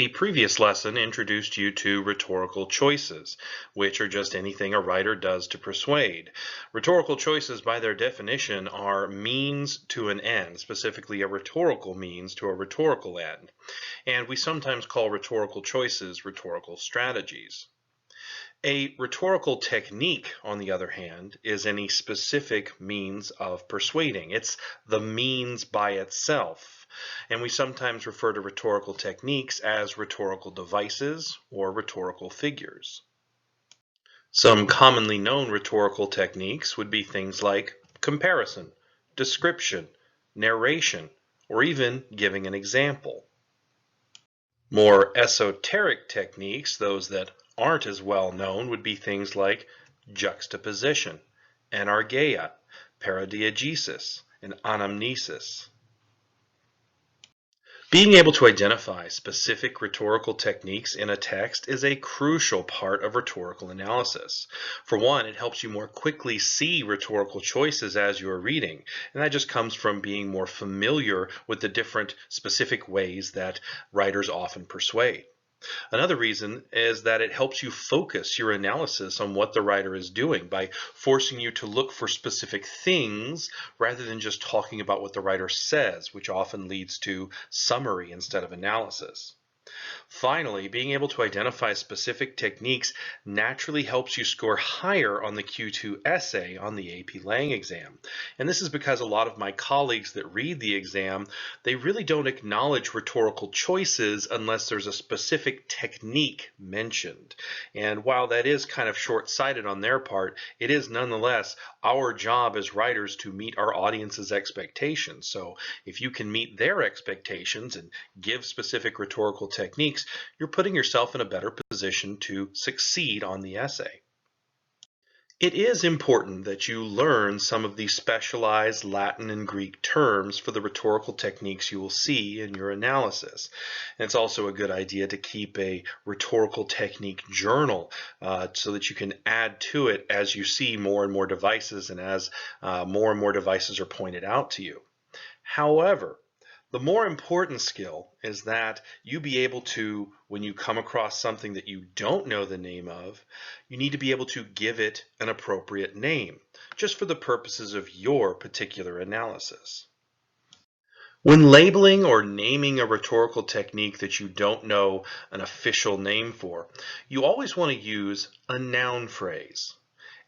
A previous lesson introduced you to rhetorical choices, which are just anything a writer does to persuade. Rhetorical choices, by their definition, are means to an end, specifically a rhetorical means to a rhetorical end. And we sometimes call rhetorical choices rhetorical strategies. A rhetorical technique, on the other hand, is any specific means of persuading. It's the means by itself. And we sometimes refer to rhetorical techniques as rhetorical devices or rhetorical figures. Some commonly known rhetorical techniques would be things like comparison, description, narration, or even giving an example. More esoteric techniques, those that aren't as well known, would be things like juxtaposition, anargeia, paradiegesis, and anamnesis. Being able to identify specific rhetorical techniques in a text is a crucial part of rhetorical analysis. For one, it helps you more quickly see rhetorical choices as you're reading, and that just comes from being more familiar with the different specific ways that writers often persuade. Another reason is that it helps you focus your analysis on what the writer is doing by forcing you to look for specific things rather than just talking about what the writer says, which often leads to summary instead of analysis. Finally, being able to identify specific techniques naturally helps you score higher on the Q2 essay on the AP Lang exam. And this is because a lot of my colleagues that read the exam, they really don't acknowledge rhetorical choices unless there's a specific technique mentioned. And while that is kind of short-sighted on their part, it is nonetheless our job as writers to meet our audience's expectations. So if you can meet their expectations and give specific rhetorical techniques, you're putting yourself in a better position to succeed on the essay. It is important that you learn some of the specialized Latin and Greek terms for the rhetorical techniques you will see in your analysis. And it's also a good idea to keep a rhetorical technique journal so that you can add to it as you see more and more devices and as more and more devices are pointed out to you. However, the more important skill is that you be able to, when you come across something that you don't know the name of, you need to be able to give it an appropriate name, just for the purposes of your particular analysis. When labeling or naming a rhetorical technique that you don't know an official name for, you always want to use a noun phrase.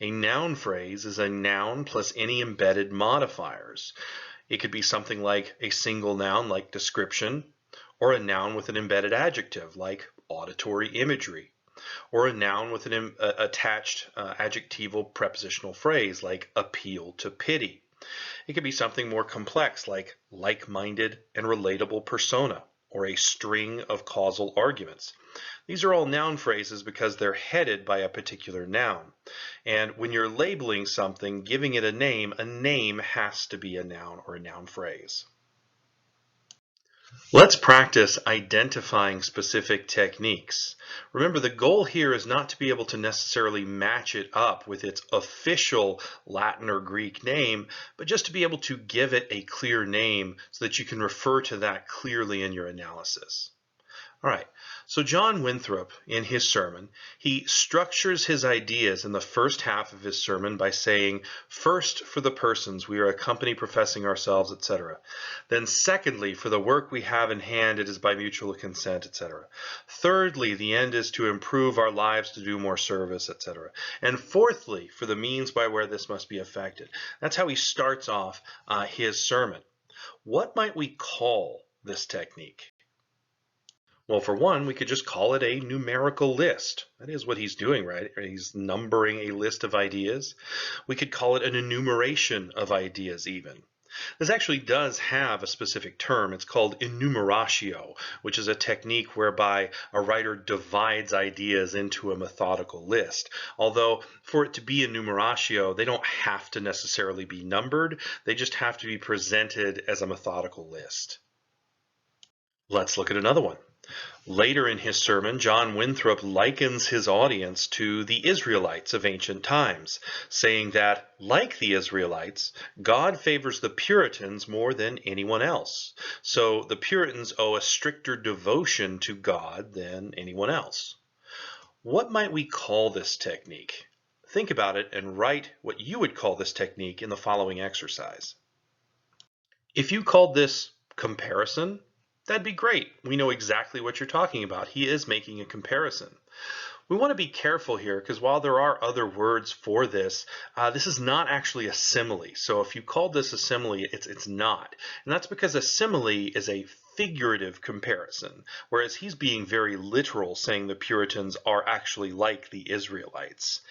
A noun phrase is a noun plus any embedded modifiers. It could be something like a single noun like description, or a noun with an embedded adjective like auditory imagery, or a noun with an attached adjectival prepositional phrase like appeal to pity. It could be something more complex like-minded and relatable persona, or a string of causal arguments. These are all noun phrases because they're headed by a particular noun. And when you're labeling something, giving it a name has to be a noun or a noun phrase. Let's practice identifying specific techniques. Remember, the goal here is not to be able to necessarily match it up with its official Latin or Greek name, but just to be able to give it a clear name so that you can refer to that clearly in your analysis. All right, so John Winthrop, in his sermon, he structures his ideas in the first half of his sermon by saying, first, for the persons, we are a company professing ourselves, etc. Then secondly, for the work we have in hand, it is by mutual consent, etc. Thirdly, the end is to improve our lives to do more service, etc. And fourthly, for the means by where this must be effected. That's how he starts off his sermon. What might we call this technique? Well, for one, we could just call it a numerical list. That is what he's doing, right? He's numbering a list of ideas. We could call it an enumeration of ideas even. This actually does have a specific term. It's called enumeratio, which is a technique whereby a writer divides ideas into a methodical list. Although for it to be enumeratio, they don't have to necessarily be numbered. They just have to be presented as a methodical list. Let's look at another one. Later in his sermon, John Winthrop likens his audience to the Israelites of ancient times, saying that, like the Israelites, God favors the Puritans more than anyone else. So the Puritans owe a stricter devotion to God than anyone else. What might we call this technique? Think about it and write what you would call this technique in the following exercise. If you called this comparison, that'd be great. We know exactly what you're talking about. He is making a comparison. We want to be careful here because while there are other words for this, this is not actually a simile. So if you called this a simile, it's not. And that's because a simile is a figurative comparison, whereas he's being very literal, saying the Puritans are actually like the Israelites.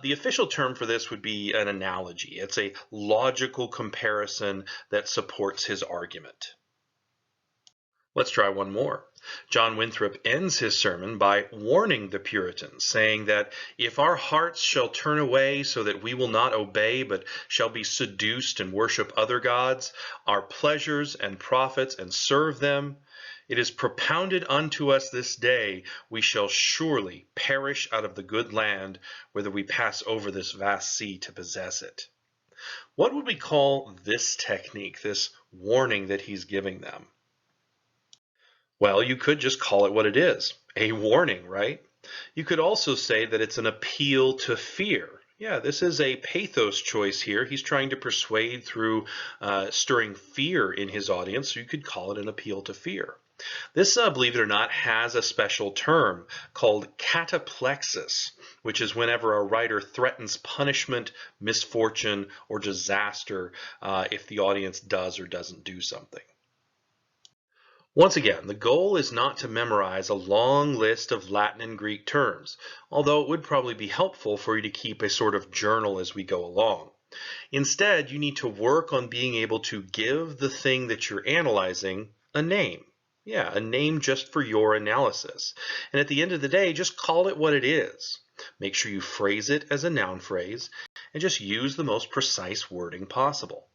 The official term for this would be an analogy. It's a logical comparison that supports his argument. Let's try one more. John Winthrop ends his sermon by warning the Puritans, saying that if our hearts shall turn away so that we will not obey, but shall be seduced and worship other gods, our pleasures and profits, and serve them, it is propounded unto us this day, we shall surely perish out of the good land, whether we pass over this vast sea to possess it. What would we call this technique, this warning that he's giving them? Well, you could just call it what it is, a warning, right? You could also say that it's an appeal to fear. Yeah, this is a pathos choice here. He's trying to persuade through stirring fear in his audience, so you could call it an appeal to fear. This, believe it or not, has a special term called cataplexus, which is whenever a writer threatens punishment, misfortune, or disaster if the audience does or doesn't do something. Once again, the goal is not to memorize a long list of Latin and Greek terms, although it would probably be helpful for you to keep a sort of journal as we go along. Instead, you need to work on being able to give the thing that you're analyzing a name. Yeah, a name just for your analysis. And at the end of the day, just call it what it is. Make sure you phrase it as a noun phrase and just use the most precise wording possible.